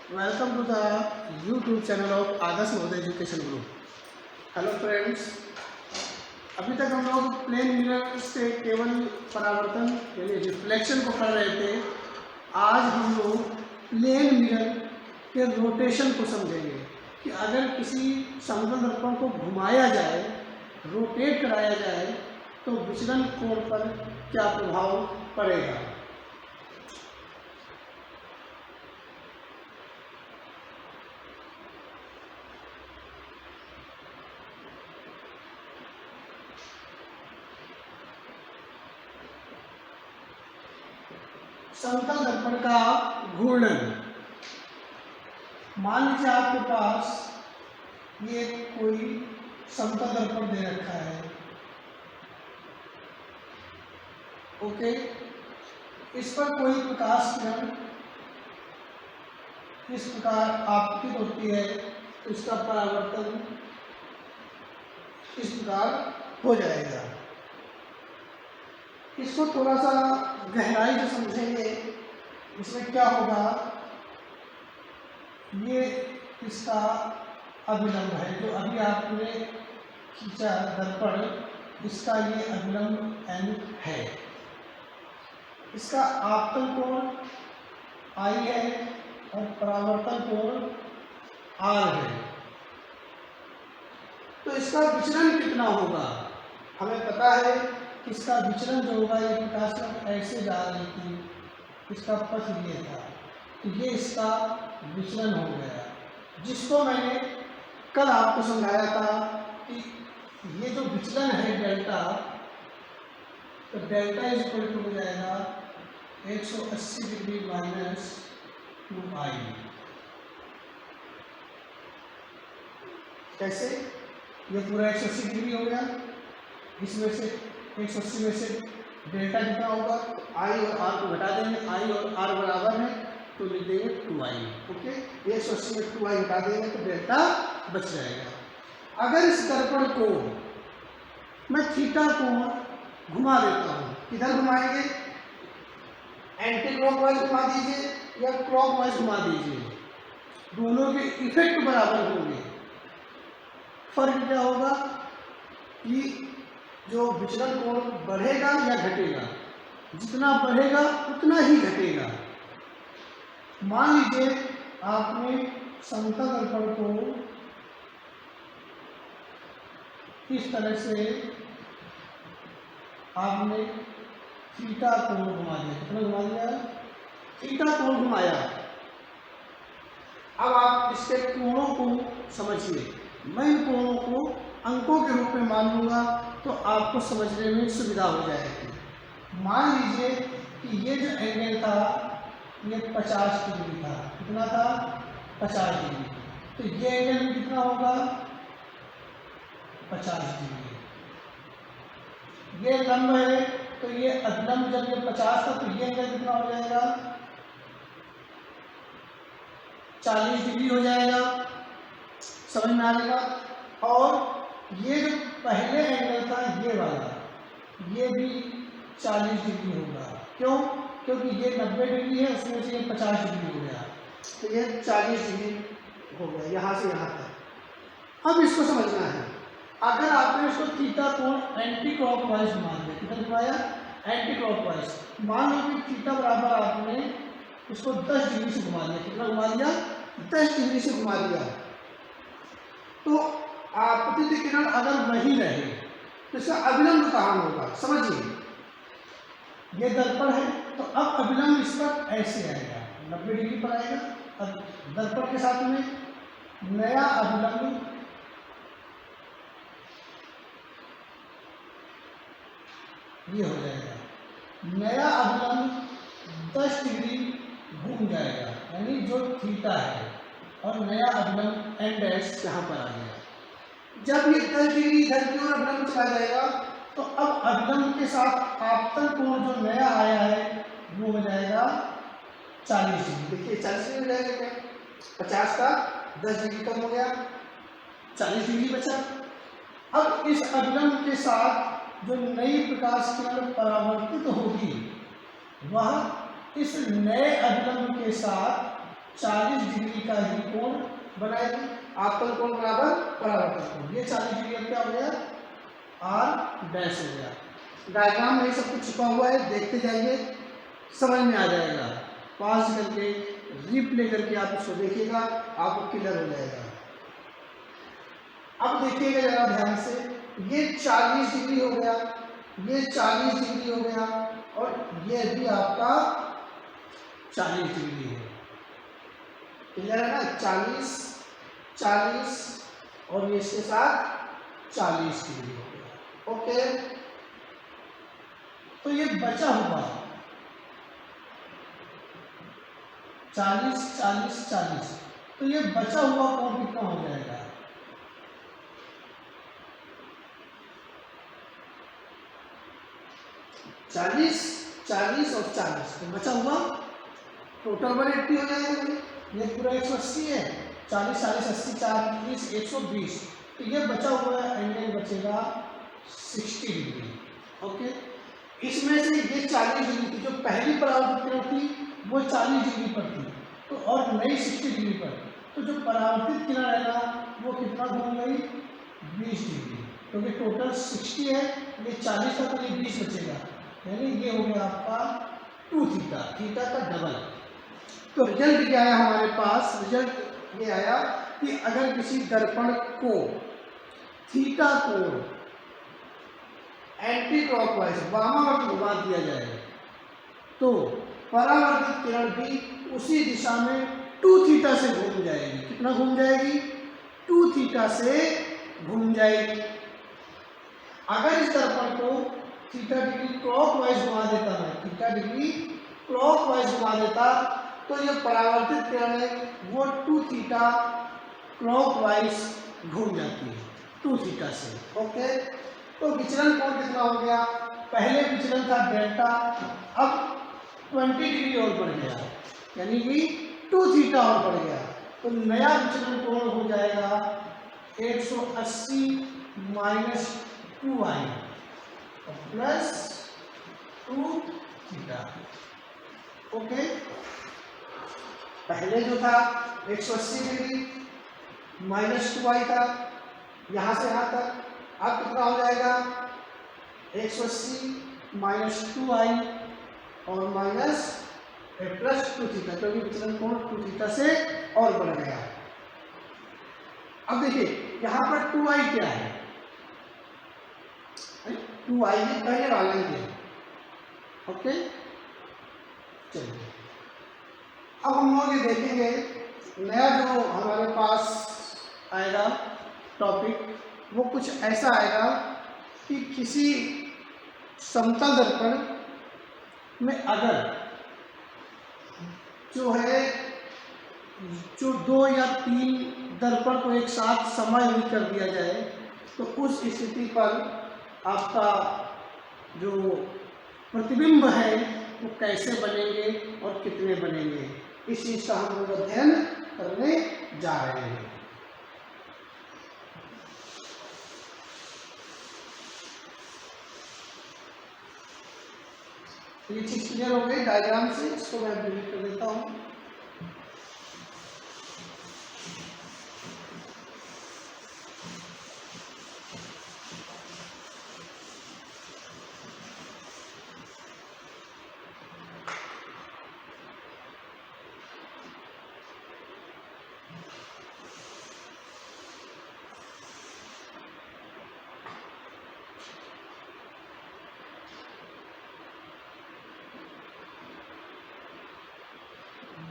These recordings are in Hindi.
Welcome to the YouTube channel of Adarsh Navodaya education group. Hello friends, अभी तक हम लोग प्लेन मिरर से केवल परावर्तन यानी रिफ्लेक्शन को पढ़ रहे थे। आज हम लोग प्लेन मिरर के रोटेशन को समझेंगे कि अगर किसी समतल दर्पण को घुमाया जाए, रोटेट कराया जाए, तो विचलन कोण पर क्या प्रभाव पड़ेगा। समतल दर्पण का घूर्णन। मान लीजिए आपके पास ये कोई समतल दर्पण दे रखा है, ओके। इस पर कोई प्रकाश किरण इस प्रकार आपतित होती है, तो इसका परावर्तन इस प्रकार हो जाएगा। इसको थोड़ा सा गहराई से समझेंगे। इसमें क्या होगा, ये इसका अभिलंब है जो अभी आपने खींचा दर्पण, इसका ये अभिलंब n है। इसका आपतन कोण I है और परावर्तन कोण R है। तो इसका विचलन कितना होगा, हमें पता है। इसका विचलन जो होगा, ये प्रकाश किरण ऐसे जा रही थी, इसका पथ ये था, तो ये इसका विचलन हो गया, जिसको मैंने कल आपको समझाया था कि ये जो विचलन है डेल्टा, तो डेल्टा इज इक्वल टू हो जाएगा 180 डिग्री माइनस 2i। कैसे, ये पूरा 180 डिग्री हो गया, इसमें से 180 में से डेल्टा कितना होगा, आई और आर को घटा देंगे, आई और आर बराबर है तो लिख देंगे 2i, ओके। 180 में 2i घटा देंगे तो डेल्टा बच जाएगा। अगर इस दर्पण को मैं थीटा कोण घुमा देता हूँ, किधर घुमाएंगे, एंटी क्लॉकवाइज घुमा दीजिए या क्लॉकवाइज घुमा दीजिए, दोनों के इफेक्ट बराबर होंगे। फर्क क्या होगा कि जो विचलन कोण बढ़ेगा या घटेगा, जितना बढ़ेगा उतना ही घटेगा। मान लीजिए आपने समतल दर्पण को इस तरह से आपने थीटा कोण घुमा दिया, कितना घुमा दिया, थीटा कोण घुमाया। अब आप इसके कोणों को समझिए। मैं इन कोणों को अंकों के रूप में मान लूंगा तो आपको समझने में सुविधा हो जाएगी। मान लीजिए कि ये जो एंगल था ये 50 डिग्री था, कितना था, 50 डिग्री। तो ये एंगल भी कितना होगा, 50 डिग्री। ये लंब है तो ये अधलंब, जब ये 50 था तो ये एंगल कितना हो जाएगा, 40 डिग्री हो जाएगा। समझ में आ जाएगा। और ये जो पहले एंगल था ये वाला, ये भी 40 डिग्री होगा। क्यों, क्योंकि ये 90 डिग्री है, उसमें से ये 50 डिग्री हो गया, तो ये 40 डिग्री हो गया यहाँ से यहाँ तक। अब इसको समझना है, अगर आपने इसको थीटा कोण एंटी क्लॉकवाइज घुमा दिया, कितना घुमाया, एंटी क्लॉकवाइज। मान लो कि थीटा बराबर आपने इसको 10 डिग्री से घुमा दिया, कितना घुमा दिया, 10 डिग्री से घुमा दिया। तो आपतित किरण अगर वही रहे तो इसका अभिलंब कहाँ होगा, समझिए। ये दर्पण है तो अब अभिलंब इस पर ऐसे आएगा, 90 डिग्री पर आएगा। अब दर्पण के साथ में नया अभिलंब ये हो जाएगा, नया अभिलंब 10 डिग्री घूम जाएगा, यानी जो थीटा है, और नया अभिलंब एन डैश यहाँ पर आ गया। जब ये 10 डिग्री इधर की ओर अभिलंब चला जाएगा तो अब अभिलंब के साथ आपतन कोण जो नया आया है वो हो जाएगा 40 डिग्री। देखिए 40 डिग्री हो जाएगा क्या, 50 का 10 डिग्री कम हो गया, 40 डिग्री बचा। अब इस अभिलंब के साथ जो नई प्रकाश किरण परावर्तित होगी, वह इस नए अभिलंब के साथ 40 डिग्री का ही कोण बनाएगी। आपतन कोण बराबर परावर्तन कोण, ये 40 डिग्री अब क्या हो गया, आर डैश हो गया। डायग्राम में सब कुछ छुपा हुआ है, देखते जाइए समझ में आ जाएगा। पॉज करके रिप्ले करके आप इसको देखिएगा, आपको क्लियर हो जाएगा। अब देखिएगा जरा ध्यान से, ये 40 डिग्री हो गया, ये 40 डिग्री हो गया, और ये भी आपका 40 डिग्री है। क्लियर है ना, 40 40 और ये इसके साथ 40 डिग्री हो गया। ओके, तो ये बचा हुआ 40 40 40, तो ये बचा हुआ कोण कितना हो जाएगा, 40 40 और 40, तो बचा हुआ टोटल 180 हो जाएगा। ये पूरा 180 है, 40 40 80 4 30 120, तो ये बचा हुआ एंगल बचेगा 60 डिग्री। ओके, इसमें से ये 40 डिग्री की जो पहली परावर्तित किरण थी वो 40 डिग्री पर थी, तो और नई 60 डिग्री पर, तो जो परावर्तित किरण है ना वो कितना घूम गई, 20 डिग्री, क्योंकि टोटल 60 है, ये 40 था, तो ये 20 बचेगा, यानी ये हो गया आपका 2 थीटा, थीटा का डबल। तो रिजल्ट क्या आया हमारे पास, रिजल्ट ये आया कि अगर किसी दर्पण को थीटा कोण एंटी क्लॉकवाइज वामावर्त घुमा दिया जाए तो परावर्तित किरण भी उसी दिशा में 2 थीटा से घूम जाएगी। कितना घूम जाएगी, 2 थीटा से घूम जाएगी। अगर इस दर्पण को थीटा डिग्री क्लॉकवाइज घुमा देता है, थीटा डिग्री क्लॉकवाइज घुमा देता, तो ये परावर्तित किरण है वो 2 थीटा क्लॉकवाइज घूम जाती है 2 थीटा से। ओके, तो विचलन कोण कितना हो गया, पहले विचलन था डेल्टा, अब 20 डिग्री और बढ़ गया, यानी कि 2 थीटा और बढ़ गया, तो नया विचलन कोण हो जाएगा 180 minus 2i plus 2 theta. Okay, पहले जो था 180 डिग्री माइनस 2i था यहाँ से यहाँ तक, अब कितना हो जाएगा 180 माइनस 2i और माइनस प्लस 2 थीटा, क्योंकि विचलन कोण 2 थीटा से और बढ़ गया। अब देखिए यहाँ पर 2i क्या है, 2i ये पहले वाला ही है। ओके, चलिए अब हम लोग ये देखेंगे नया जो हमारे पास आएगा टॉपिक, वो कुछ ऐसा आएगा कि किसी समतल दर्पण में अगर जो है जो 2 या 3 दर्पण को एक साथ समायोजित कर दिया जाए, तो उस स्थिति पर आपका जो प्रतिबिंब है वो कैसे बनेंगे और कितने बनेंगे, इस चीज का हम लोग अध्ययन करने जा रहे हैं। ये चीज क्लियर हो गई डायग्राम से, इसको मैं डिलीट कर देता हूँ।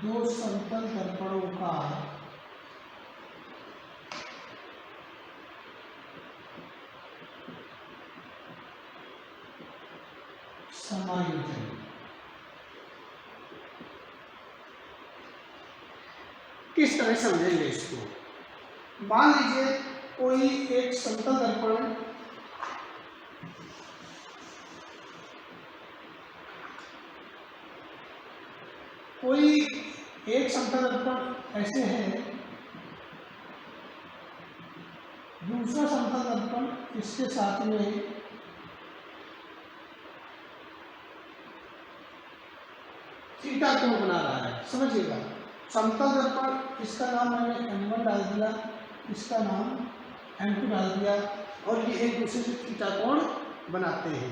दो समतल दर्पणों का समायोजन, किस तरह समझेंगे इसको। मान लीजिए कोई एक समतल दर्पण कोई एक समतल दर्पण ऐसे है, दूसरा समतल दर्पण इसके साथ में थीटा कोण बना रहा है। समझिएगा, समतल दर्पण, इसका नाम मैंने M1 डाल दिया, इसका नाम M2 डाल दिया, और ये एक दूसरे से थीटा कोण बनाते हैं।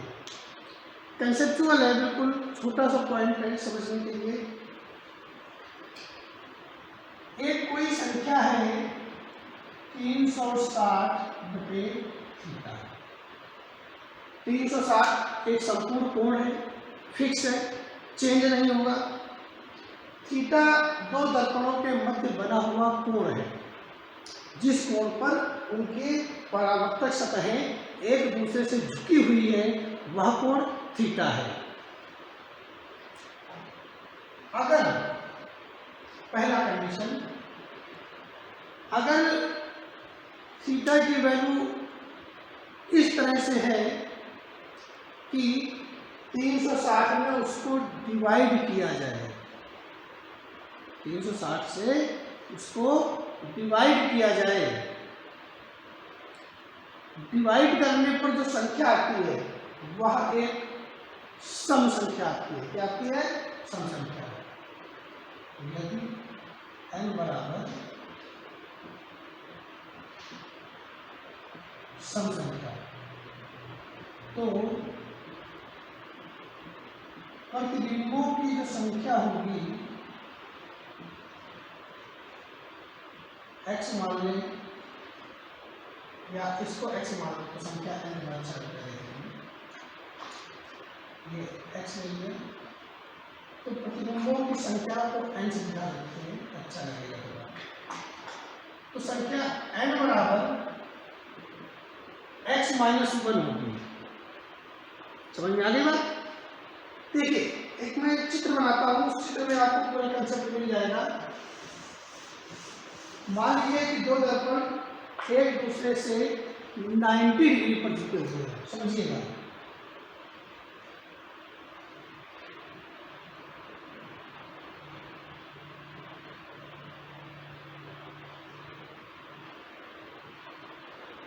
कंसेप्चुअल है, बिल्कुल छोटा सा पॉइंट है समझने के लिए। एक कोई संख्या है 360/θ। 360 एक संपूर्ण कोण है, फिक्स है, चेंज नहीं होगा। थीटा दो दर्पणों के मध्य बना हुआ कोण है, जिस कोण पर उनके परावर्तक सतहें एक दूसरे से झुकी हुई है, वह कोण थीटा है। अगर पहला कंडीशन, अगर थीटा की वैल्यू इस तरह से है कि 360 में उसको डिवाइड किया जाए, 360 से उसको डिवाइड किया जाए, डिवाइड करने पर जो संख्या आती है वह एक सम संख्या आती है। क्या आती है? सम संख्या। यदि n बराबर सम संख्या, तो प्रतिबिंबों की जो संख्या होगी, x मान लें या इसको x मान लें, तो संख्या n अच्छा करेंगे, ये x ले लिया, तो प्रतिबिंबों की संख्या को n से दिखा देते हैं, अच्छा लगेगा थोड़ा। तो संख्या n बराबर x - 1 होगी। समझ में आ गई बात? देखिए, एक मैं चित्र बनाता हूँ, उस चित्र में आपको पूरा कंसेप्ट मिल जाएगा। मान लीजिए कि दो दर्पण एक दूसरे से 90 डिग्री पर झुके हुए हैं, समझिएगा।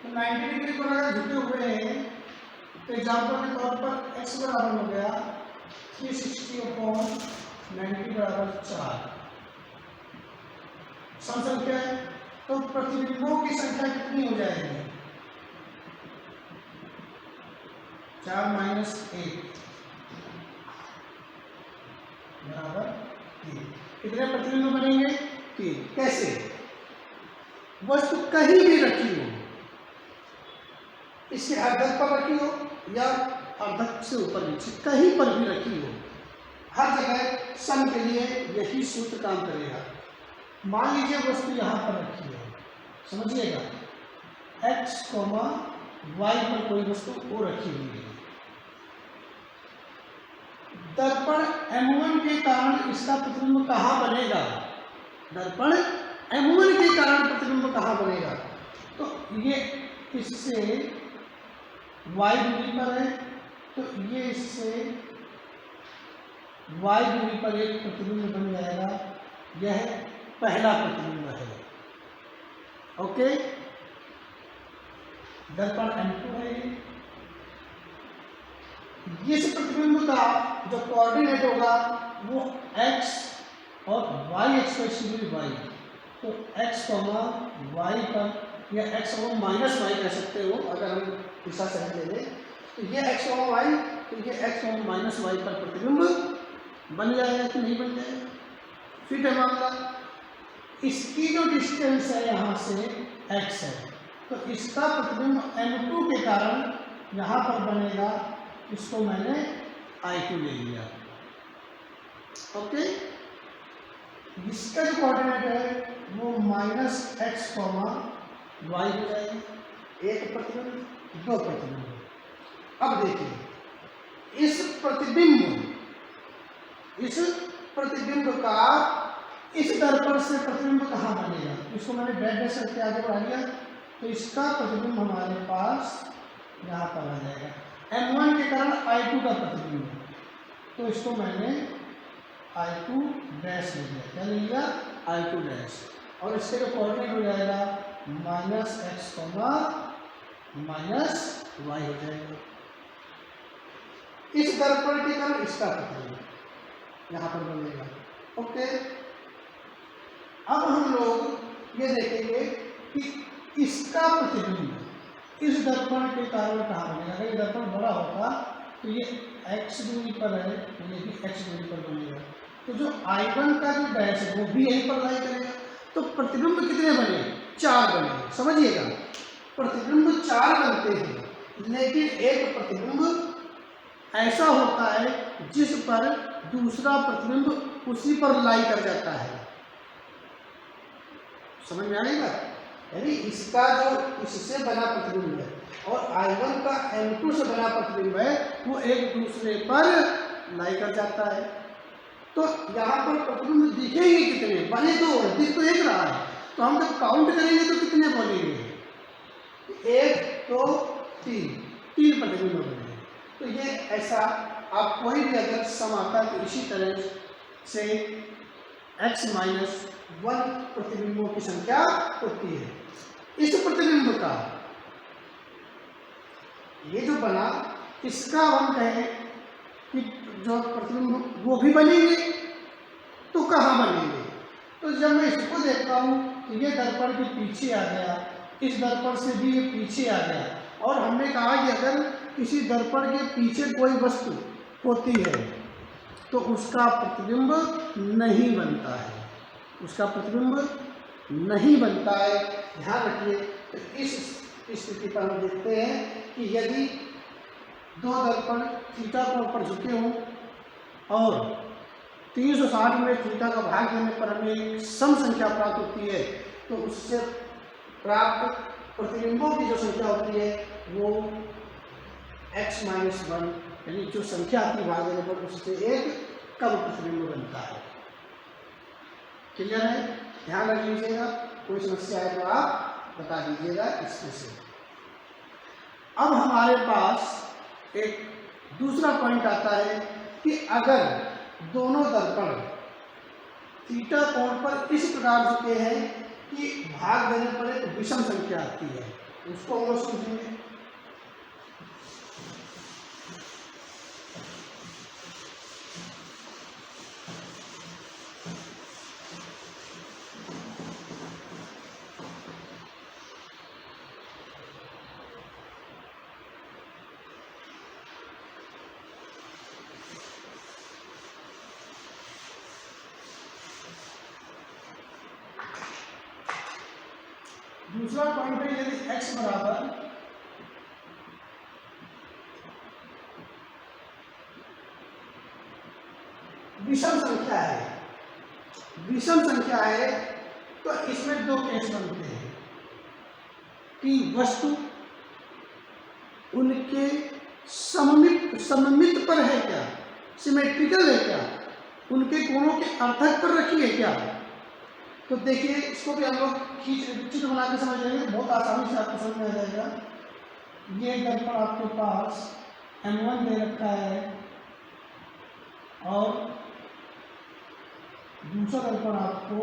तो 90 डिग्री पर अगर झुके हुए हैं, तो एग्जाम्पल के तौर पर x बराबर हो गया 360/90 बराबर 4 सम संख्या है। तो प्रतिबिंबों की संख्या कितनी हो जाएगी? 4 - 1 बराबर 3। कितने प्रतिबिंब बनेंगे? 3। कैसे? वस्तु कहीं भी रखी हो, इसके अर्धक पर रखी हो या अर्धक से ऊपर नीचे, कहीं पर भी रखी हो, हर जगह सम के लिए यही सूत्र काम करेगा। मान लीजिए वस्तु यहाँ पर रखी है, समझिएगा, x, y पर कोई वस्तु ओ रखी हुई है। दर्पण M1 के कारण इसका प्रतिबिंब कहाँ बनेगा? दर्पण M1 के कारण प्रतिबिंब कहाँ बनेगा? तो ये इससे y दूरी पर है, तो ये इससे y दूरी पर एक प्रतिबिंब बन जाएगा। यह पहला प्रतिबिंब है। ओके, दर्पण M2 है। इस प्रतिबिंब का जो कोऑर्डिनेट होगा वो x और y एक्स पर दूरी y, तो x, y पर या x और माइनस y कह सकते हो अगर हम दिशा सही ले लें, तो ये x और y, तो ये x और माइनस y पर प्रतिबिंब बन जाएगा कि नहीं बन जाएगा? फिट है मामला। इसकी जो डिस्टेंस है यहाँ से x है, तो इसका प्रतिबिंब M2 के कारण यहाँ पर बनेगा, इसको मैंने I2 ले लिया। ओके, इसका जो कोऑर्डिनेट है वो -x, y हो जाएगा। एक प्रतिबिंब, दो प्रतिबिंब। अब देखिए, इस प्रतिबिंब का इस दर्पण से प्रतिबिंब कहाँ बनेगा? इसको मैंने डैश करके आगे बढ़ा लिया, तो इसका प्रतिबिंब हमारे पास यहाँ पर आ जाएगा। M1 के कारण I2 का प्रतिबिंब, तो इसको मैंने I2 डैश ले लिया। क्या ले लिया? I2 dash. और इसके जो कोऑर्डिनेट हो जाएगा -x, -y हो जाएगा। इस दर्पण के कारण इसका प्रतिबिंब यहाँ पर बनेगा। ओके, अब हम लोग ये देखेंगे कि इसका प्रतिबिंब इस दर्पण के कारण कहाँ बनेगा। अगर ये दर्पण बड़ा होगा तो ये x दूरी पर है, ये भी x दूरी पर बनेगा। तो जो I1 का जो डैश है वो भी यहीं पर लाई करेगा। तो प्रतिबिंब कितने बने? 4 बने। समझिएगा, प्रतिबिंब 4 बनते हैं, लेकिन एक प्रतिबिंब ऐसा होता है जिस पर दूसरा प्रतिबिंब उसी पर लाई कर जाता है। समझ में आएगा? यानी इसका जो इससे बना प्रतिबिंब है और I1 का M2 से बना प्रतिबिंब है वो एक दूसरे पर लाई कर जाता है। तो यहाँ पर प्रतिबिंब दिखेंगे कितने? बने दो, दिख तो एक रहा है। तो हम जब काउंट करेंगे तो कितने बोलेंगे? 1 2 3 प्रतिबिंब बनेंगे। तो ये ऐसा आप कोई भी अगर सम आता है तो इसी तरह से x-1 प्रतिबिंबों की संख्या होती है। इस प्रतिबिंब का ये जो बना, इसका हम कहें कि जो प्रतिबिंब वो भी बनेंगे, तो कहाँ बनेंगे? तो जब मैं इसको देखता हूँ तो ये दर्पण के पीछे आ गया, इस दर्पण से भी ये पीछे आ गया, और हमने कहा कि अगर किसी दर्पण के पीछे कोई वस्तु होती है तो उसका प्रतिबिंब नहीं बनता है, उसका प्रतिबिंब नहीं बनता है। ध्यान रखिए। तो इस स्थिति पर हम देखते हैं कि यदि दो दर्पण थीटा कोण पर झुके हों और 360 में थीटा का भाग देने पर हमें एक सम संख्या प्राप्त होती है, तो उससे प्राप्त प्रतिबिंबों की जो संख्या होती है वो x-1 यानी जो संख्या आती है भाग देने पर उससे एक कम प्रतिबिंब बनता है। क्लियर है? ध्यान रख लीजिएगा, कोई समस्या है तो आप बता दीजिएगा इसमें से। अब हमारे पास एक दूसरा पॉइंट आता है कि अगर दोनों दर्पण थीटा कोण पर इस प्रकार झुके हैं कि भाग देने पर एक विषम संख्या आती है, उसको हम लोग समझेंगे। दूसरा पॉइंट है यदि x बराबर विषम संख्या है, विषम संख्या है तो इसमें दो केस बनते हैं कि वस्तु उनके सममित पर है क्या, सिमेट्रिकल है क्या, उनके कोणों के अर्थक पर रखी है क्या। तो देखिए इसको भी हम लोग चित्र बना के समझ लेंगे, बहुत आसानी से आपको समझ में आ जाएगा। ये दर्पण आपके पास M1 दे रखा है और दूसरा दर्पण आपको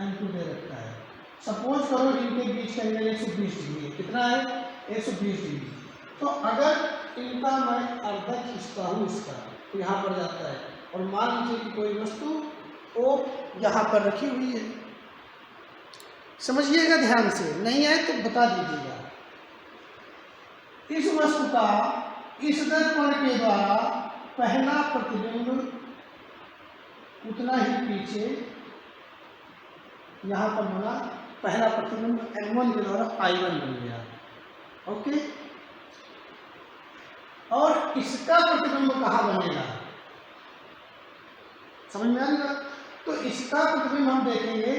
M2 दे रखा है। सपोज करो इनके बीच का एंगल 120 डिग्री है। कितना है? 120 डिग्री। तो अगर इनका मैं अर्धक खींचता हूँ इसका, तो यहाँ पर जाता है, और मान लीजिए कि कोई वस्तु वो यहाँ पर रखी हुई है। समझिएगा ध्यान से, नहीं है तो बता दीजिएगा। इस वस्तु का इस दर्पण के द्वारा पहला प्रतिबिंब उतना ही पीछे यहाँ पर बना, पहला प्रतिबिंब M1 के द्वारा I1 बन गया। ओके, और इसका प्रतिबिंब कहाँ बनेगा? समझ में आएगा? तो इसका प्रतिबिंब हम देखेंगे,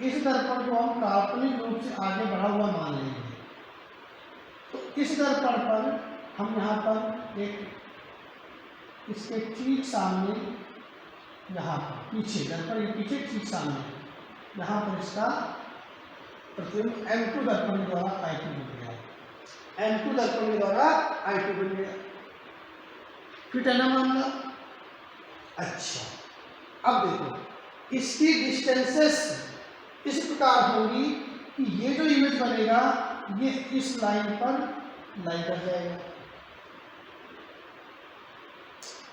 इस दर्पण को हम काल्पनिक रूप से आगे बढ़ा हुआ मान लेंगे। तो इस दर्पण पर हम यहाँ पर एक इसके ठीक सामने, यहाँ पीछे दर्पण के पीछे ठीक सामने यहाँ पर इसका प्रतिबिंब M2 दर्पण के द्वारा I2 बन गया। M2 दर्पण के द्वारा I2 बन गया। फिट है ना मामला? अच्छा, अब देखो इसकी डिस्टेंसेस इस प्रकार होगी कि ये जो इमेज बनेगा ये इस लाइन पर लाई कर जाएगा।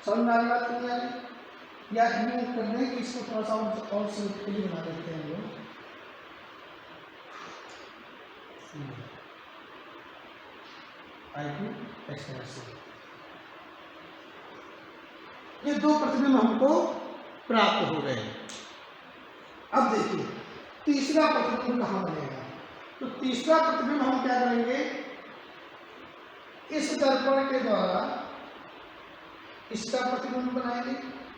समझ में आ रही बात? नहीं आ रही? या ये कर दें कि इसको थोड़ा सा और सिंपली बना देते हैं हम लोग। I2 एक्सपोनेंशियल, ये दो प्रतिबिंब हमको प्राप्त हो गए। अब देखिए तीसरा प्रतिबिंब कहाँ बनेगा। तो तीसरा प्रतिबिंब हम क्या करेंगे, इस दर्पण के द्वारा इसका प्रतिबिंब बनाएंगे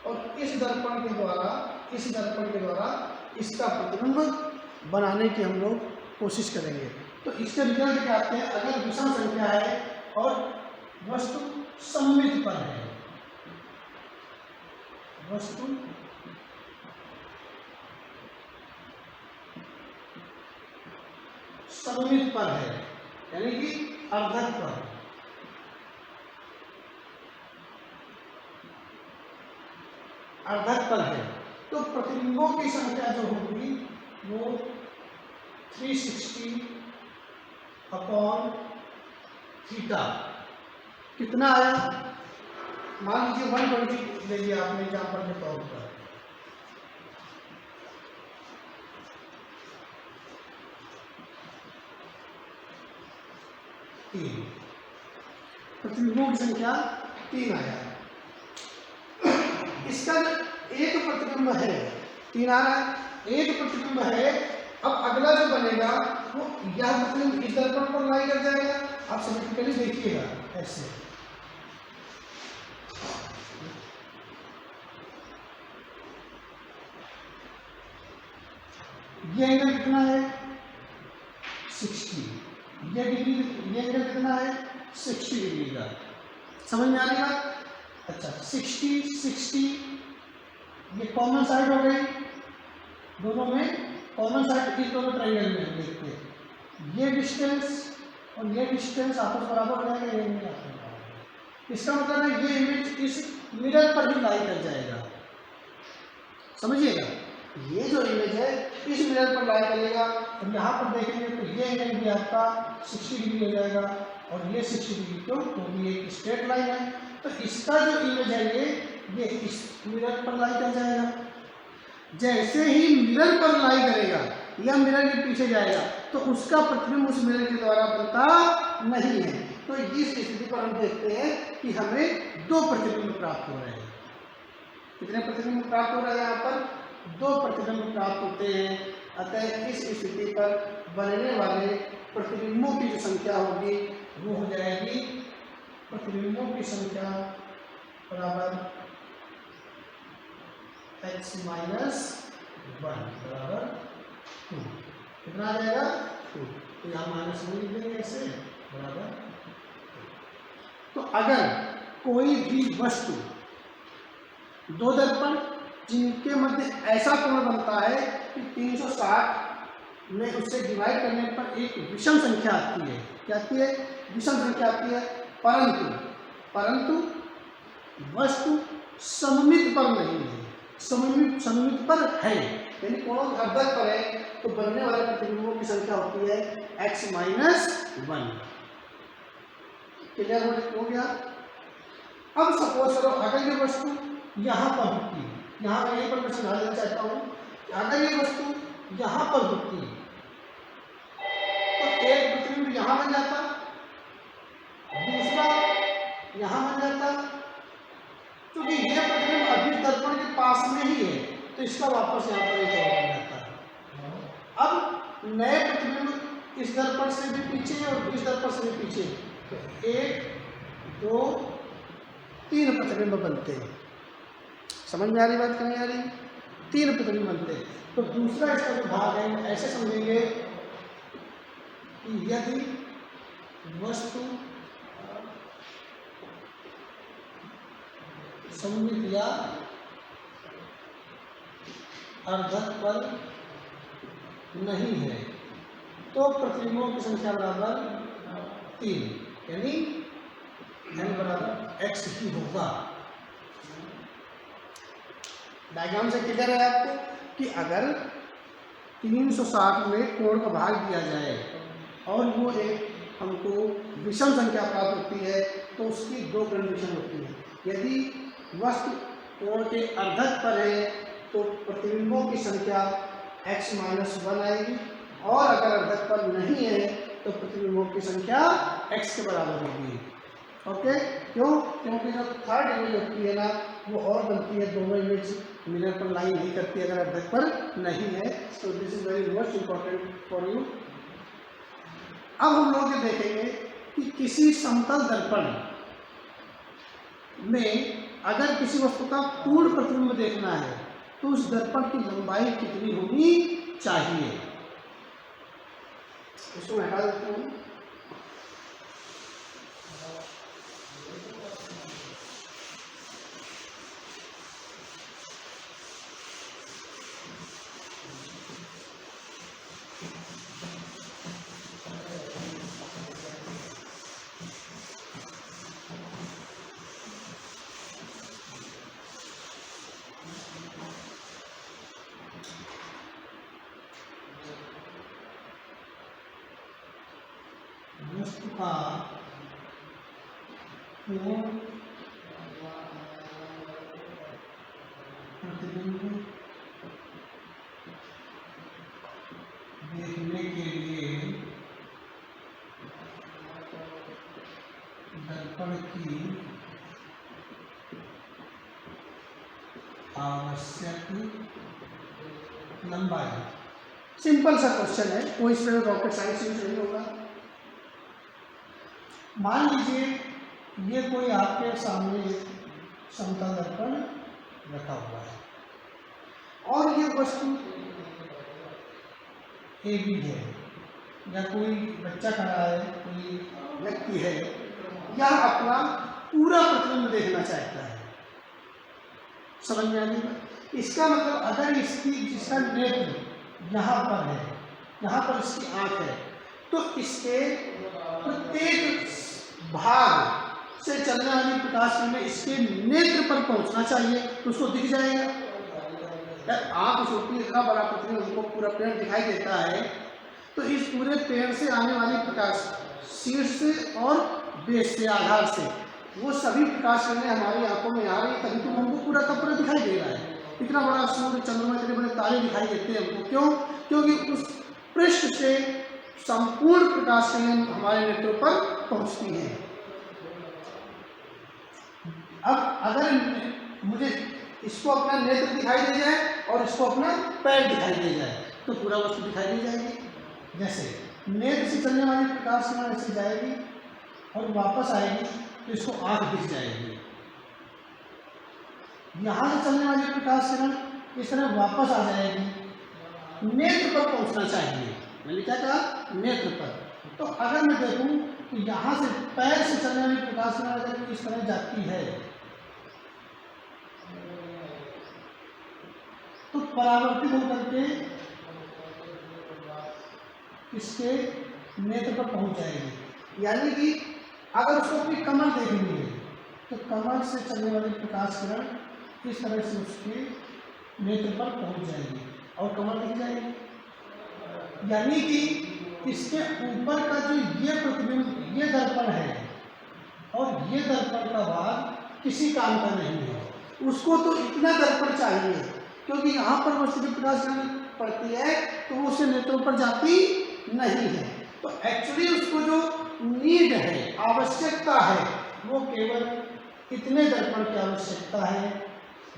और इस दर्पण के द्वारा इसका प्रतिबिंब बनाने की हम लोग कोशिश करेंगे। तो इसके रिजल्ट क्या आते हैं, अगर विषम संख्या है और वस्तु सममित पर है, वस्तु सममित पर है यानी कि अर्धक पर, अर्धक पर है, तो प्रतिबिंबों की संख्या जो होगी वो 360/θ कितना आया, मान लीजिए 120 ले लिया आपने एग्जाम्पल के तौर पर। प्रतिबिंबों की संख्या 3 आया। इसका एक प्रतिबिंब है, 3 आ रहा है, एक प्रतिबिंब है। अब अगला जो बनेगा वो यह प्रतिबिंब इस दर्पण पर लाई कर जाएगा। आप सिमेट्रिकली देखिएगा ऐसे, ये एंगल कितना है 60, ये एंगल कितना है 60 डिग्री का। समझ में आ रही बात? अच्छा 60 ये कॉमन साइड हो गई, दोनों में कॉमन साइड इस दोनों ट्रायंगल में देखते हैं, ये डिस्टेंस और ये डिस्टेंस आपस में बराबर हो जाएगा, ये इमेज आपस में बराबर। इसका मतलब है ये इमेज इस मिरर पर ही लाई कर जाएगा। समझिएगा, ये जो इमेज है इस मिरर पर लाई करेगा और यहाँ पर देखेंगे तो ये इमेज भी आपका 60 डिग्री हो जाएगा और ये 60 डिग्री क्यों, क्योंकि ये एक स्ट्रेट लाइन है। तो इसका जो इमेज है ये इस मिरर पर लाई कर जाएगा। जैसे ही मिरर पर लाई करेगा या मिरर के पीछे जाएगा तो उसका प्रतिबिंब उस मिरर के द्वारा बनता नहीं है। तो इस स्थिति पर हम देखते हैं कि हमें 2 प्रतिबिंब प्राप्त हो रहे हैं। कितने प्रतिबिंब प्राप्त हो रहे हैं? यहाँ पर 2 प्रतिबिंब प्राप्त होते हैं। अतः इस स्थिति पर बनने वाले प्रतिबिंबों की जो संख्या होगी वो हो जाएगी, प्रतिबिंबों की संख्या बराबर x - 1 बराबर 2। कितना आ जाएगा 2। तो यहाँ माइनस में लिख देंगे ऐसे बराबर। तो अगर कोई भी वस्तु, 2 दर्पण जिनके मध्य ऐसा कोण बनता है कि 360 में उससे डिवाइड करने पर एक विषम संख्या आती है, क्या आती है? विषम संख्या आती है। परंतु वस्तु सममित पर नहीं है, सममित पर है यानी कोण अर्धक पर है। तो बनने वाले प्रतिबिंबों की संख्या होती है x - 1। क्लियर हो गया? अब सपोज करो अगर ये वस्तु यहाँ पर होती है, यहाँ मैं यहीं पर मैं समझा देना चाहता हूँ, अगर ये वस्तु यहाँ पर होती है तो एक प्रतिबिंब यहाँ बन जाता, दूसरा यहाँ बन जाता। क्योंकि ये प्रतिबिंब अभी दर्पण के पास में ही है तो इसका वापस यहाँ पर एक और बन जाता है। अब नए प्रतिबिंब इस दर्पण से भी पीछे और इस दर्पण से भी पीछे, तो 1 2 3 प्रतिबिंब बनते हैं। समझ में आ रही बात? नहीं आ रही? 3 प्रतिबिंब बनते हैं। तो दूसरा इसका जो भाग है ऐसे समझेंगे कि यदि वस्तु सममित या अर्धक पर नहीं है तो प्रतिबिंबों की संख्या बराबर 3 यानी n बराबर x ही होगा। डायग्राम से क्लियर है आपको कि अगर 360 में कोण का भाग दिया जाए और वो एक हमको विषम संख्या प्राप्त होती है तो उसकी 2 कंडीशन होती है। यदि वस्तु कोण के अर्धक पर है तो प्रतिबिंबों की संख्या x-1 आएगी, और अगर अर्धक पर नहीं है तो प्रतिबिंबों की संख्या x के बराबर होगी। ओके, क्यों? क्योंकि जो थर्ड इमेज होती है ना वो और बनती है, दोनों इमेज मिरर पर लाइन नहीं करती अगर अर्धक पर नहीं है। So this is very most important for you. अब हम लोग ये देखेंगे कि किसी समतल दर्पण में अगर किसी वस्तु का पूर्ण प्रतिबिंब देखना है तो उस दर्पण की लंबाई कितनी होनी चाहिए। इसको हटा देता हूँ। वस्तु का पूर्ण प्रतिबिंब देखने के लिए दर्पण की आवश्यक लंबाई। सिंपल सा क्वेश्चन है, कोई इसमें रॉकेट साइंस यूज नहीं होगा। मान लीजिए ये कोई आपके सामने समतल दर्पण रखा हुआ है और ये वस्तु ए बी है, या कोई बच्चा खड़ा है, कोई व्यक्ति है, या अपना पूरा प्रतिबिंब देखना चाहता है। समझ में आने का इसका मतलब अगर जिसका नेत्र यहाँ पर है, यहाँ पर इसकी आंख है, तो इसके प्रत्येक भाग से चलने वाली प्रकाश किरणें इसके नेत्र पर पहुंचना चाहिए तो उसको दिख जाएगा। आंख छोटी, इतना बड़ा प्रतिबिंब हमको पूरा पेड़ दिखाई देता है, तो इस पूरे पेड़ से आने वाली प्रकाश शीर्ष से और बेस से, आधार से, वो सभी प्रकाश किरणें हमारी आंखों में आ रही, तभी तो हमको पूरा का पूरा दिखाई दे रहा है। इतना बड़ा सूर्य, चंद्रमा, इतने बड़े तारे दिखाई देते हैं हमको। क्यों? क्योंकि उस पृष्ठ से संपूर्ण प्रकाश किरणें हमारे नेत्रों पर पहुंचती हैं। अब अगर मुझे इसको अपना नेत्र दिखाई दे जाए और इसको अपना पैर दिखाई दे जाए तो पूरा वस्तु दिखाई दे जाएगी। जैसे नेत्र से चलने वाली प्रकाश किरण ऐसे जाएगी और वापस आएगी तो इसको आंख दिख जाएगी। यहाँ से चलने वाली प्रकाश किरण इस तरह वापस आ जाएगी, नेत्र पर पहुंचना चाहिए। मैंने क्या कहा? नेत्र पर। तो अगर मैं देखूं कि यहाँ से पैर से चलने वाली प्रकाश किरण अगर इस तरह जाती है तो परावर्तित होकर के इसके नेत्र पर पहुंच जाएगी। यानी कि अगर उसको अपनी कमर देखनी है तो कमर से चलने वाली प्रकाश किरण इस तरह से उसके नेत्र पर पहुंच जाएगी और कमर दिख जाएगी। यानी कि इसके ऊपर का जो ये प्रतिबिंब, ये दर्पण है और ये दर्पण का भाग किसी काम का नहीं है। उसको तो इतना दर्पण चाहिए क्योंकि यहाँ पर वस्तु की प्रकाश किरण पड़ती है तो वो उसके नेत्रों पर जाती नहीं है। तो एक्चुअली उसको जो नीड है, आवश्यकता है, वो केवल इतने दर्पण की आवश्यकता है,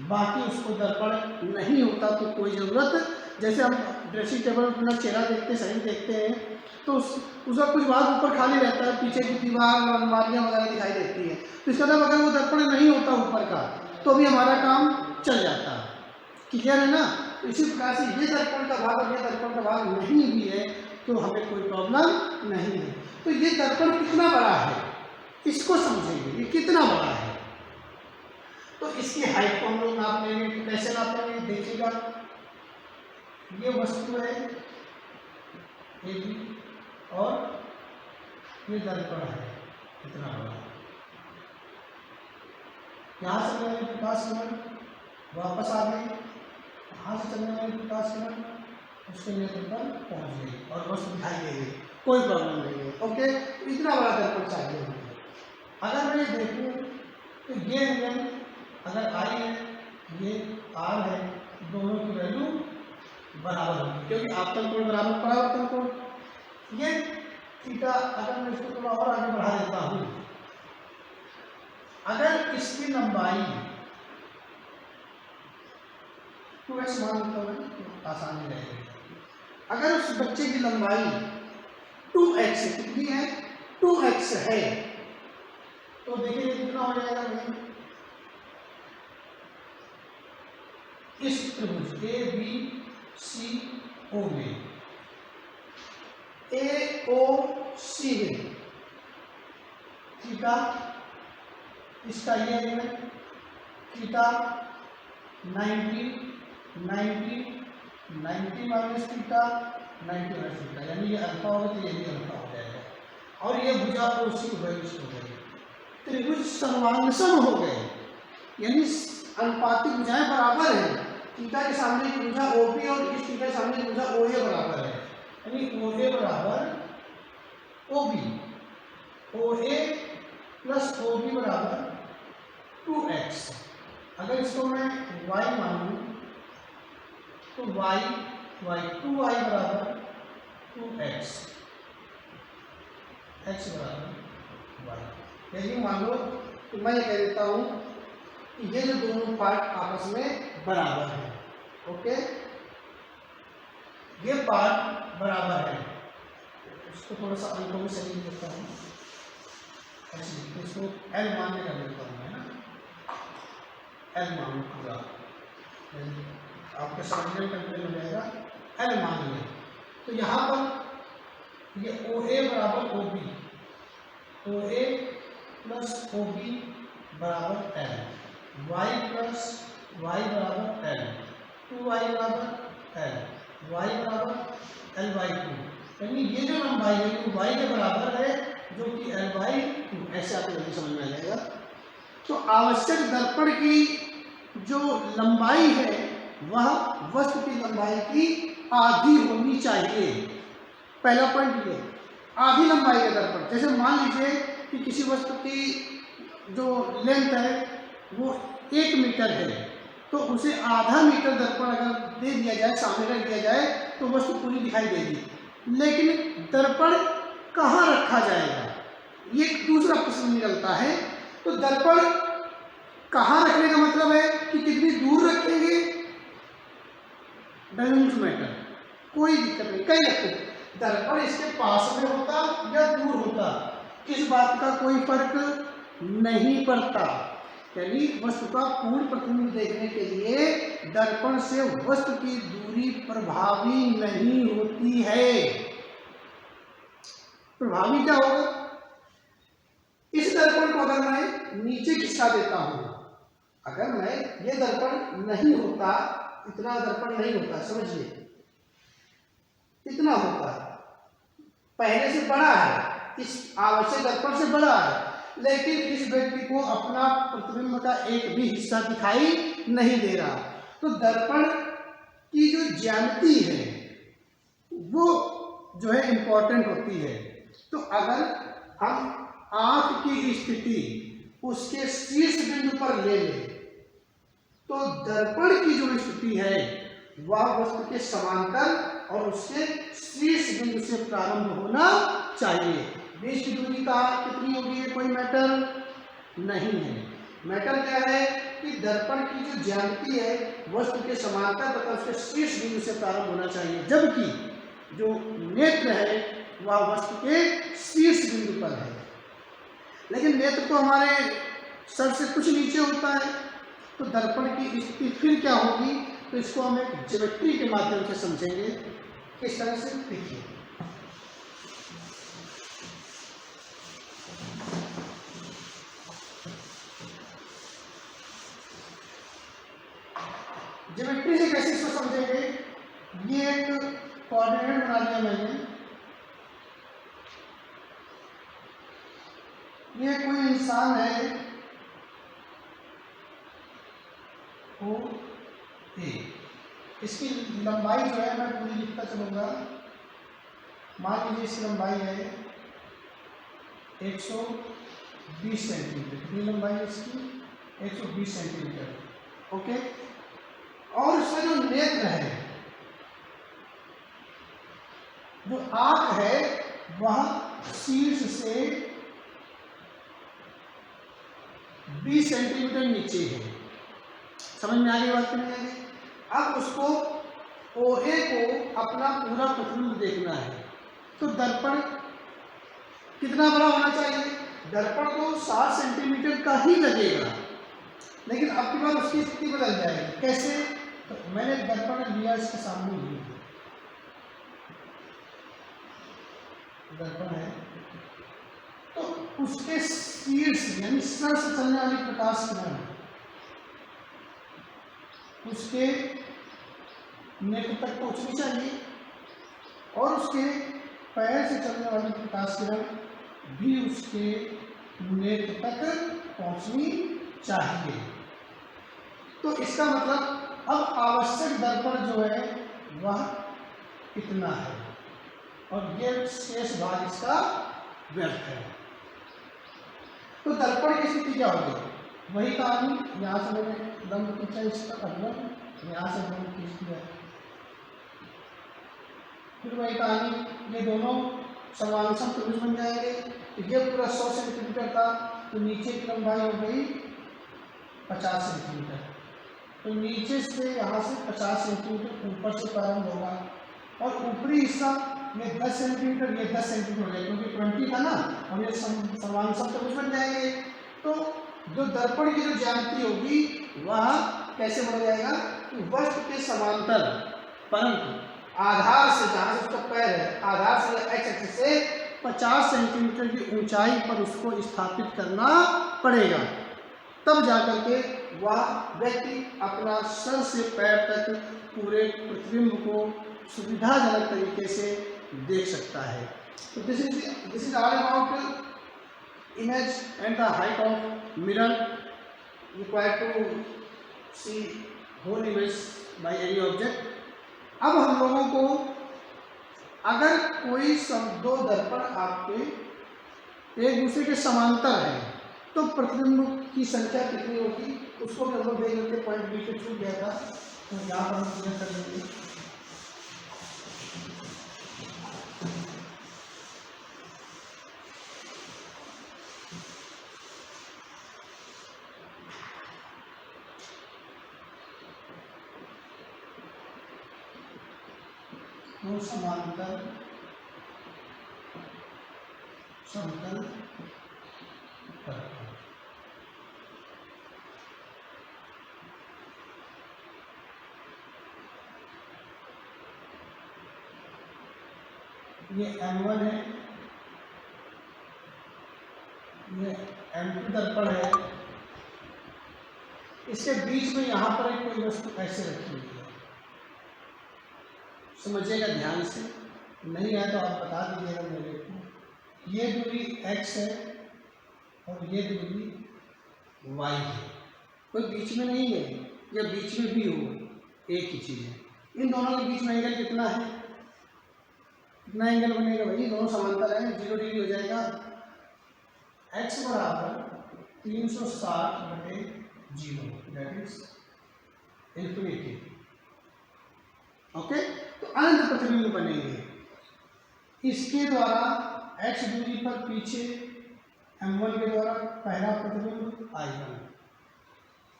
बाकी उसको दर्पण नहीं होता तो कोई ज़रूरत। जैसे हम ड्रेसिंग टेबल पर अपना चेहरा देखते, शरीर देखते हैं तो उसका कुछ भाग ऊपर खाली रहता है, पीछे की दीवार और अलमारियाँ वगैरह दिखाई देती है। तो इसका मतलब अगर वो दर्पण नहीं होता ऊपर का तो भी हमारा काम चल जाता है। क्लियर है ना? तो इसी प्रकार से ये दर्पण का भाग और ये दर्पण का भाग नहीं भी है तो हमें कोई प्रॉब्लम नहीं है। तो ये दर्पण कितना बड़ा है इसको समझेंगे, ये कितना बड़ा है। तो इसकी हाइट को हम लोग नाप लेंगे। तो कैसे नापेंगे? देखिएगा, ये वस्तु है ए बी और ये दर्पण है, कितना बड़ा है। यहाँ से चलने वाली प्रकाश किरण वापस आ गई, यहाँ से चलने वाली प्रकाश किरण उसके नेत्र पर पहुँच गई और वस्तु दिखाई दे गई, कोई प्रॉब्लम नहीं है। ओके, इतना बड़ा दर्पण चाहिए हमें। अगर मैं देखूँ तो ये एंगल अगर आई है ये आर है, दोनों की वैल्यू बराबर होगी क्योंकि आपतन कोण बराबर परावर्तन कोण। ये थीटा, अगर मैं इसको थोड़ा और आगे बढ़ा देता हूँ, अगर इसकी लंबाई 2x मान लेता हूँ तो आसानी रहेगी। अगर उस बच्चे की लंबाई 2x कितनी है, 2x है, तो देखिए कितना हो जाएगा भाई, इस त्रिभुज ए बी सी ओ में, ए ओ सी में थीटा, इसका ये है theta 90 90 90 minus theta 90 minus theta, यानी ये अल्फा होगा तो ये भी अल्फा हो जाएगा, और ये भुजा ओ सी वैल्यूज हो गई, त्रिभुज सर्वांगसम हो गए, यानी अनुपातिक भुजाएं बराबर हैं। थीटा के सामने की भुजा ओपी और इस थीटा के सामने की भुजा ओए बराबर है, यानी ओए बराबर ओबी, ओए प्लस ओबी बराबर 2x। अगर इसको मैं y मानूं तो y 2y बराबर 2x, x बराबर y। यदि मान लो तो मैं ये कह देता हूँ कि ये जो दोनों पार्ट आपस में बराबर है, ओके, ये पार्ट बराबर है। इसको थोड़ा सा अंकों में सही देता हूँ, इसको L मान के कर देता हूँ, है ना, L मान पूरा, आपके समझने में कंफ्यूजन हो जाएगा, L मान लें। तो यहाँ पर ये OA बराबर OB, OA प्लस OB बराबर L, y प्लस y बराबर L, 2y बराबर L, y बराबर L/2, यानी ये जो लंबाई है वो y के बराबर है, जो कि L/2, ऐसे आपको जल्दी समझ में आ जाएगा। तो आवश्यक दर्पण की जो लंबाई है वह वस्तु की लंबाई की आधी होनी चाहिए। पहला पॉइंट ये, आधी लंबाई का दर्पण, जैसे मान लीजिए कि किसी वस्तु की जो लेंथ है वो 1 मीटर है, तो उसे आधा मीटर दर्पण अगर दे दिया जाए, सामने रख दिया जाए, तो वस्तु पूरी दिखाई देगी। लेकिन दर्पण कहाँ रखा जाएगा, ये एक दूसरा प्रश्न निकलता है। तो दर्पण कहाँ रखने का मतलब है कि कितनी दूर रखेंगे, डजंट मैटर, कोई दिक्कत नहीं, कहीं रखो, दर्पण इसके पास में होता या दूर होता, इस बात का कोई फर्क नहीं पड़ता। यानी वस्तु का पूर्ण प्रतिबिंब देखने के लिए दर्पण से वस्तु की दूरी प्रभावी नहीं होती है। प्रभावी क्या होगा, इस दर्पण को अगर मैं नीचे खिसका देता हूं, अगर मैं ये दर्पण नहीं होता, इतना दर्पण नहीं होता, समझिए इतना होता है, पहले से बड़ा है, इस आवश्यक दर्पण से बड़ा है, लेकिन इस व्यक्ति को अपना प्रतिबिंब का एक भी हिस्सा दिखाई नहीं दे रहा। तो दर्पण की जो ज्यामिति है वो जो है इंपॉर्टेंट होती है। तो अगर हम आंख की स्थिति उसके शीर्ष बिंदु पर ले लें, तो दर्पण की जो स्थिति है वह वस्तु के समांतर और उसके शीर्ष बिंदु से प्रारंभ होना चाहिए। बीच की दूरी का कितनी होगी, कोई मैटर नहीं है। मैटर क्या है कि दर्पण की जो ज्यामिति है वस्तु के समांतर तथा उसके शीर्ष बिंदु से प्रारंभ होना चाहिए, जबकि जो नेत्र है वह वस्तु के शीर्ष बिंदु पर है। लेकिन नेत्र तो हमारे सर से कुछ नीचे होता है, तो दर्पण की स्थिति फिर क्या होगी, तो इसको हम एक ज्योमेट्री के माध्यम से समझेंगे। किस तरह से, देखिए ज्योमेट्री से कैसे इसको समझेंगे। ये एक कोऑर्डिनेट बना लिया मैंने, ये कोई इंसान है ओ ए, इसकी लंबाई जो है मैं पूरी लिखता चलूंगा। मान लीजिए इसकी लंबाई है 120 सेंटीमीटर, कितनी लंबाई है इसकी, 120 सेंटीमीटर। ओके। और इसका जो नेत्र है, जो आंख है, वह शीर्ष से 20 सेंटीमीटर नीचे है। समझ में आ गई बात नहीं आ गई? अब उसको OA को अपना पूरा प्रतिबिंब देखना है, तो दर्पण कितना बड़ा होना चाहिए? दर्पण को 60 सेंटीमीटर का ही लगेगा, लेकिन अब की बार उसकी स्थिति बदल जाएगी। कैसे? तो मैंने दर्पण लिया, इसके सामने लिया दर्पण है, तो उसके शीर्ष यानी सर से चलने वाली प्रकाश किरण उसके नेत्र तक पहुंचनी चाहिए, और उसके पैर से चलने वाली प्रकाश किरण भी उसके नेत्र तक पहुंचनी चाहिए। तो इसका मतलब अब आवश्यक दर्पण जो है वह कितना है, और ये शेष भाग इसका व्यर्थ है। तो दर्पण की स्थिति क्या होगी? वही कहानी, यहाँ से मैंने लंब खींचा, इसका अवलंब यहाँ से लंब खींच दिया, फिर वही कहानी, ये दोनों समांतर त्रिभुज बन जाएंगे। तो ये पूरा 100 सेंटीमीटर था, तो नीचे की लंबाई हो गई 50 सेंटीमीटर। तो नीचे से यहाँ से 50 सेंटीमीटर ऊपर से प्रारंभ होगा, और ऊपरी हिस्सा ये 10 सेंटीमीटर, ये 10 सेंटीमीटर हो जाएगा, क्योंकि 20 था ना, और ये समांतर त्रिभुज बन जाएंगे। तो जो दर्पण की जो ज्यामिति होगी वह कैसे बढ़ जाएगा कि वस्तु के समांतर, परंतु आधार से, जहाँ से उसका पैर है, आधार से एक्स एक्सिस से 50 सेंटीमीटर की ऊंचाई पर उसको स्थापित करना पड़ेगा, तब जाकर के वह व्यक्ति अपना सर से पैर तक पूरे प्रतिबिंब को सुविधाजनक तरीके से देख सकता है। तो this is all about image and the height of mirror required to see whole image by any object. अब हम लोगों को अगर कोई दो दर्पण आपके एक दूसरे के समांतर है तो प्रतिबिंब की संख्या कितनी होगी, उसको भी हम लोग देख लेते। पॉइंट बी पे छूट गया था, तो यहाँ पर हम क्लियर कर लेंगे। दो समांतर समतल दर्पण, ये M1 है, ये M2 दर्पण है। इसके बीच में यहाँ पर एक कोई वस्तु ऐसे रखी हुई है, समझिएगा ध्यान से, नहीं है तो आप बता दीजिएगा मेरे को। ये दूरी x है और ये दूरी y है, कोई बीच में नहीं है, या बीच में भी हो एक ही चीज़ है। इन दोनों के बीच में एंगल कितना है? कितना एंगल बनेगा भाई? दोनों समांतर है, 0 डिग्री हो जाएगा। x बराबर 360/0 दैट इज इन्फिनिटी। ओके, तो अनंत प्रतिबिंब बनेंगे। इसके द्वारा x दूरी पर पीछे M1 के द्वारा पहला प्रतिबिंब I1,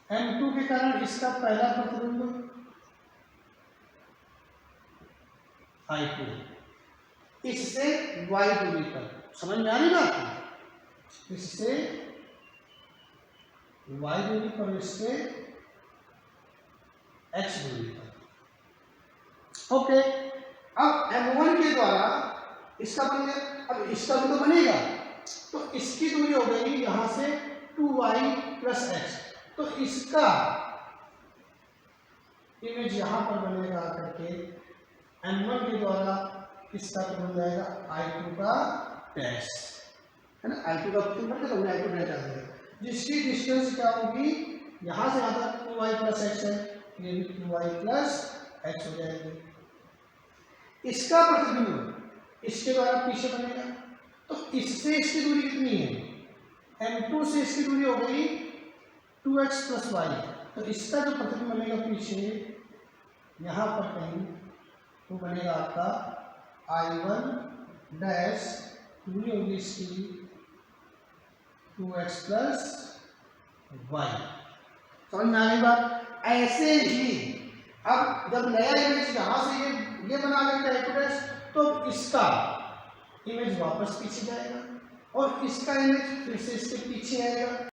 M2 के कारण इसका पहला प्रतिबिंब I2, इससे y दूरी पर, समझ में आ रही बात? इससे y दूरी पर, इससे x दूरी पर। ओके, अब M1 के द्वारा इसका बन गया, अब इसका भी तो बनेगा, तो इसकी दूरी हो गई यहां से 2y + x, तो इसका इमेज यहां पर बनेगा करके M1 के द्वारा इसका तो बन जाएगा I2 का डैश, है ना, I2 का प्रतिबिंब तो हमने I2 डैश डाल दिया, जिसकी डिस्टेंस क्या होगी, यहां से यहां तक 2y + x है, ये भी 2y + x हो जाएगी। इसका प्रतिबिंब इसके द्वारा पीछे बनेगा, तो इससे इसकी दूरी कितनी है? M2 से इसकी दूरी हो गई 2x प्लस वाई, तो इसका जो प्रतिबिंब बनेगा पीछे यहाँ पर कहीं, वो बनेगा आपका I1 डैश, दूरी होगी इसकी 2x प्लस वाई। समझ में आ गई बात। ऐसे ही अब जब नया इमेज यहाँ से ये बना लेंगे हाइपोटेनस, तो इसका इमेज वापस पीछे जाएगा और इसका इमेज फिर से इसके पीछे आएगा।